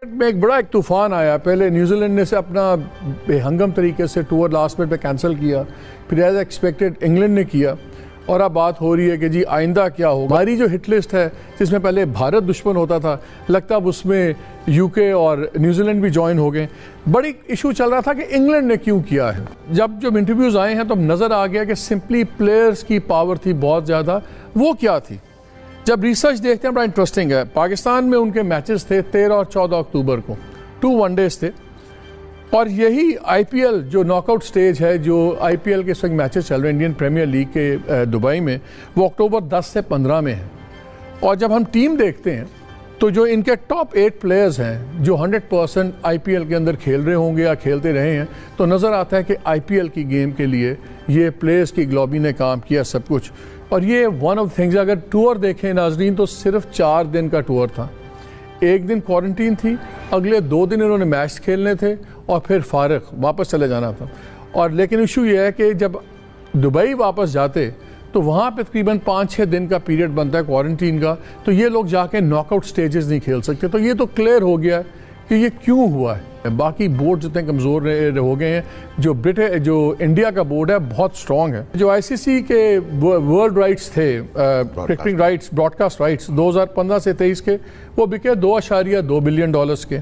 में एक बड़ा एक तूफान आया। पहले न्यूजीलैंड ने से अपना बेहंगम तरीके से टूर लास्ट मिनट पे कैंसिल किया, फिर एज एक्सपेक्टेड इंग्लैंड ने किया, और अब बात हो रही है कि जी आइंदा क्या होगा। हमारी जो हिट लिस्ट है जिसमें पहले भारत दुश्मन होता था, लगता अब उसमें यूके और न्यूजीलैंड भी ज्वाइन हो गए। बड़ी इशू चल रहा था कि इंग्लैंड ने क्यों किया है। जब इंटरव्यूज़ आए हैं तो नज़र आ गया कि सिंपली प्लेयर्स की पावर थी बहुत ज़्यादा। वो क्या थी, जब रिसर्च देखते हैं बड़ा इंटरेस्टिंग है। पाकिस्तान में उनके मैचेस थे 13 और 14 अक्टूबर को, 2 वनडेज थे, और यही आईपीएल जो नॉकआउट स्टेज है, जो आईपीएल के इस वक्त मैचेस चल रहे हैं इंडियन प्रीमियर लीग के दुबई में, वो अक्टूबर 10 से 15 में है। और जब हम टीम देखते हैं तो जो इनके टॉप 8 प्लेयर्स हैं जो 100% आईपीएल के अंदर खेल रहे होंगे या खेलते रहे हैं, तो नज़र आता है कि आईपीएल की गेम के लिए ये प्लेयर्स की ग्लोबी ने काम किया सब कुछ। और ये वन ऑफ थिंग्स, अगर टूर देखें नाजरीन तो सिर्फ 4 दिन का टूर था। 1 दिन क्वारंटीन थी, अगले 2 दिन इन्होंने मैच खेलने थे और फिर फारिग वापस चले जाना था। और लेकिन इशू ये है कि जब दुबई वापस जाते तो वहाँ पे तकरीबन 5-6 दिन का पीरियड बनता है क्वारंटीन का, तो ये लोग जाके नॉकआउट स्टेजेस नहीं खेल सकते। तो ये तो क्लियर हो गया कि ये क्यों हुआ है। बाकी बोर्ड जितने कमज़ोर हो गए हैं, जो इंडिया का बोर्ड है बहुत स्ट्रॉन्ग है। जो आईसीसी के वर्ल्ड राइट्स थे, क्रिकेटिंग राइट्स, ब्रॉडकास्ट राइट्स 2015 से 23 के, वो बिके $2.2 बिलियन के।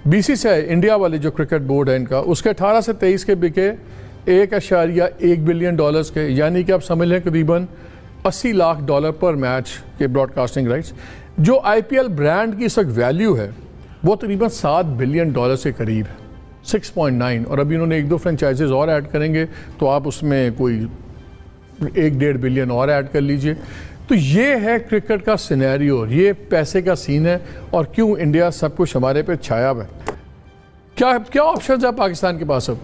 बीसीसीआई इंडिया वाले जो क्रिकेट बोर्ड है इनका, उसके 18 से 23 के बिके $1.1 बिलियन के, यानी कि आप समझ लें करीबन $80 लाख पर मैच के ब्रॉडकास्टिंग राइट्स। जो आईपीएल ब्रांड की इस वक्त वैल्यू है वो तकरीबन $7 बिलियन के करीब है, 6.9, और अभी इन्होंने 1-2 फ्रेंचाइजेज और ऐड करेंगे तो आप उसमें कोई 1-1.5 बिलियन और ऐड कर लीजिए। तो ये है क्रिकेट का सिनेरियो, ये पैसे का सीन है, और क्यों इंडिया सब कुछ हमारे पे छाया हुआ है। क्या ऑप्शन है पाकिस्तान के पास अब?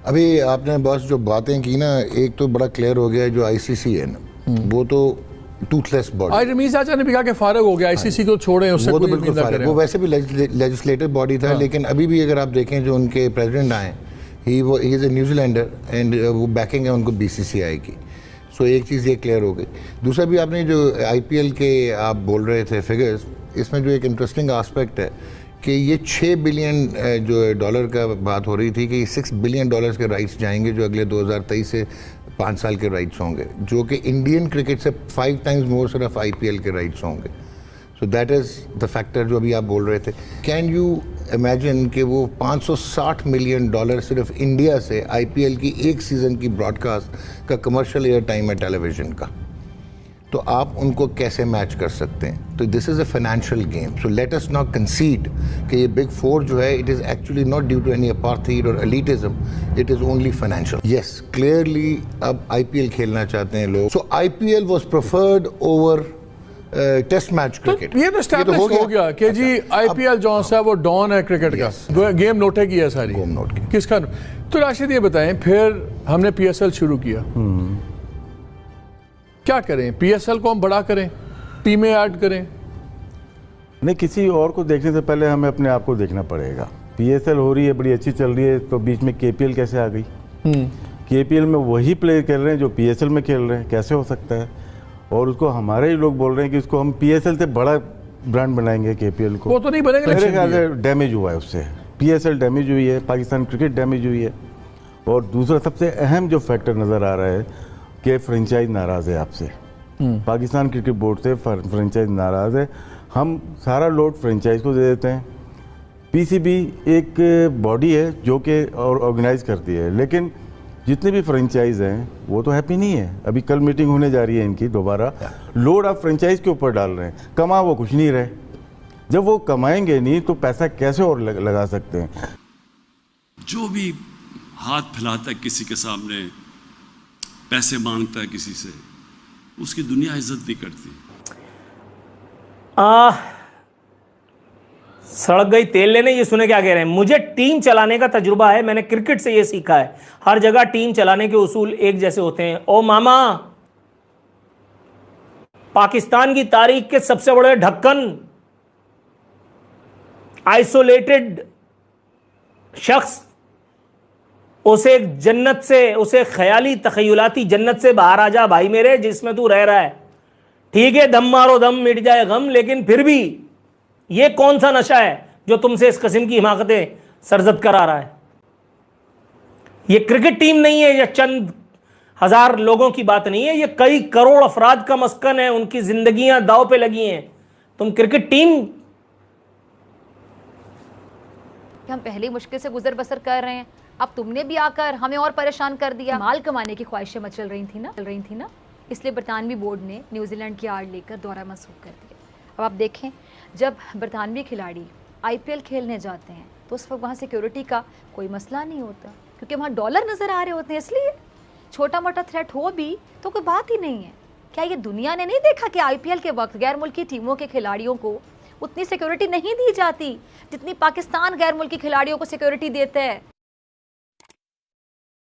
अभी आपने बस जो बातें की ना, एक तो बड़ा क्लियर हो गया है, जो आईसीसी है ना, वो तो टूथलेस बॉडी। आज रमीज चाचा ने भी कहा कि फारिग हो गया, आईसीसी को छोड़ें, उससे वो तो बिल्कुल फारिग। वो वैसे भी लेजिस्लेटिव बॉडी था, लेकिन अभी भी अगर आप देखें जो उनके प्रेसिडेंट आए, he is a New Zealander, and वो बैकिंग है उनको बीसीसीआई की। सो एक चीज़ ये क्लियर हो गई। दूसरा भी आपने जो आईपीएल के आप बोल रहे थे फिगर्स, इसमें जो एक इंटरेस्टिंग आस्पेक्ट है कि ये 6 बिलियन जो डॉलर का बात हो रही थी कि 6 बिलियन डॉलर्स के राइट्स जाएंगे जो अगले 2023 से 5 साल के राइट्स होंगे, जो कि इंडियन क्रिकेट से 5 टाइम्स मोर सिर्फ आईपीएल के राइट्स होंगे। So that is the factor जो अभी आप बोल रहे थे। कैन यू इमेजिन कि वो $560 मिलियन सिर्फ इंडिया से आईपीएल की एक सीज़न की ब्रॉडकास्ट का कमर्शियल एयर टाइम है टेलीविज़न का, तो आप उनको कैसे मैच कर सकते हैं? तो this is a financial game. So let us not concede कि ये बिग फोर जो है, it is actually not due to any apartheid और elitism, it is only financial. Yes, clearly अब आईपीएल खेलना चाहते हैं लोग। So IPL was preferred over test match cricket. ये तो एस्टैब्लिश हो गया कि जी आईपीएल जो है वो डॉन है क्रिकेट का। गेम नोटे की है सारी, गेम नोट की किसका। तो राशिद ये बताएं, फिर हमने पीएसएल शुरू किया, क्या करें? पीएसएल को हम बड़ा करें, टीमें ऐड करें? नहीं, किसी और को देखने से पहले हमें अपने आप को देखना पड़ेगा। पीएसएल हो रही है, बड़ी अच्छी चल रही है, तो बीच में केपीएल कैसे आ गई? केपीएल में वही प्लेयर खेल रहे हैं जो पीएसएल में खेल रहे हैं, कैसे हो सकता है? और उसको हमारे ही लोग बोल रहे हैं कि उसको हम पीएसएल से बड़ा ब्रांड बनाएंगे केपीएल को। वो तो नहीं बनेगा। मेरे ख्याल से डैमेज हुआ है उससे, पीएसएल डैमेज हुई है, पाकिस्तान क्रिकेट डैमेज हुई है। और दूसरा सबसे अहम जो फैक्टर नज़र आ रहा है कि फ्रेंचाइज नाराज़ है आपसे, पाकिस्तान क्रिकेट बोर्ड से फ्रेंचाइज नाराज़ है। हम सारा लोड फ्रेंचाइज को दे देते हैं। पीसीबी एक बॉडी है जो कि ऑर्गेनाइज करती है, लेकिन जितने भी फ्रेंचाइज हैं वो तो हैप्पी नहीं है। अभी कल मीटिंग होने जा रही है इनकी दोबारा। लोड आप फ्रेंचाइज के ऊपर डाल रहे हैं, कमा वो कुछ नहीं रहे। जब वो कमाएंगे नहीं तो पैसा कैसे और लगा सकते हैं? जो भी हाथ फैलाता है किसी के सामने, पैसे मांगता है किसी से, उसकी दुनिया इज्जत नहीं करती। सड़क गई तेल लेने, ये सुने क्या कह रहे हैं। मुझे टीम चलाने का तजुर्बा है, मैंने क्रिकेट से ये सीखा है, हर जगह टीम चलाने के उसूल एक जैसे होते हैं। ओ मामा, पाकिस्तान की तारीख के सबसे बड़े ढक्कन, आइसोलेटेड शख्स, उसे जन्नत से, उसे ख्याली तखयलाती जन्नत से बाहर आ जा भाई मेरे, जिसमें तू रह रहा है। ठीक है, दम मारो दम मिट जाए गम, लेकिन फिर भी ये कौन सा नशा है जो तुमसे इस किस्म की हिमाकतें सरजद करा रहा है। ये क्रिकेट टीम नहीं है, या चंद हजार लोगों की बात नहीं है, ये कई करोड़ अफराद का मस्कन है, उनकी जिंदगियां दांव पे लगी हैं। तुम क्रिकेट टीम, हम पहले ही मुश्किल से गुजर बसर कर रहे हैं, अब तुमने भी आकर हमें और परेशान कर दिया। माल कमाने की ख्वाहिशें मचल रही थी ना, इसलिए बरतानवी बोर्ड ने न्यूजीलैंड की आड़ लेकर दौरा मनसूख कर दिया। अब आप देखें, जब बरतानवी खिलाड़ी IPL खेलने जाते हैं तो उस वक्त वहाँ सिक्योरिटी का कोई मसला नहीं होता, क्योंकि वहाँ डॉलर नज़र आ रहे होते हैं, इसलिए छोटा मोटा थ्रेट हो भी तो कोई बात ही नहीं है। क्या ये दुनिया ने नहीं देखा कि IPL के वक्त गैर मुल्की टीमों के खिलाड़ियों को उतनी सिक्योरिटी नहीं दी जाती जितनी पाकिस्तान गैर मुल्की खिलाड़ियों को सिक्योरिटी देता है?